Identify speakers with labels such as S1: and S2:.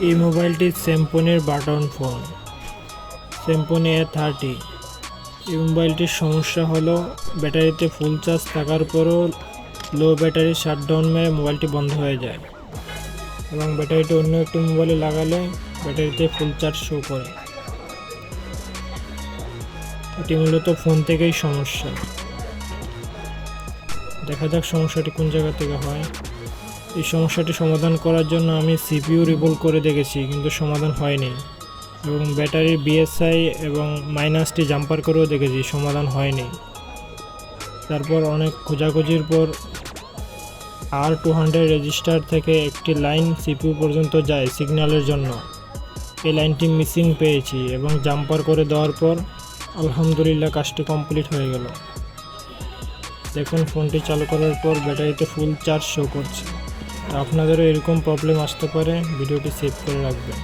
S1: এই মোবাইলটি স্যামসংয়ের button phone Samsung A30। এই মোবাইলটির সমস্যা হলো ব্যাটারিতে ফুল চার্জ থাকার পরও লো ব্যাটারি শাটডাউন মেরে মোবাইলটি বন্ধ হয়ে যায় এবং ব্যাটারিটি অন্য একটি মোবাইলে লাগালে ব্যাটারিতে ফুল চার্জ শো করে। এটি মূলত ফোন থেকেই সমস্যা। দেখা যাক সমস্যাটি কোন জায়গা থেকে হয়। এই সমস্যাটি সমাধান করার জন্য আমি সিপিইউ রিভোল্ভ করে দেখেছি, কিন্তু সমাধান হয়নি, এবং ব্যাটারির বিএসআই এবং মাইনাসটি জাম্পার করেও দেখেছি, সমাধান হয়নি। তারপর অনেক খোঁজাখুঁজির পর R200 রেজিস্টার থেকে একটি লাইন সিপিইউ পর্যন্ত যায় সিগন্যালের জন্য। এই লাইনটি মিসিং পেয়েছি এবং জাম্পার করে দেওয়ার পর আলহামদুলিল্লাহ কাজটি কমপ্লিট হয়ে গেল। দেখুন, ফোনটি চালু করার পর ব্যাটারিতে ফুল চার্জ শো করছে। আপনাদেরও এরকম প্রবলেম আসতে পারে, ভিডিওটি সেভ করে রাখবেন।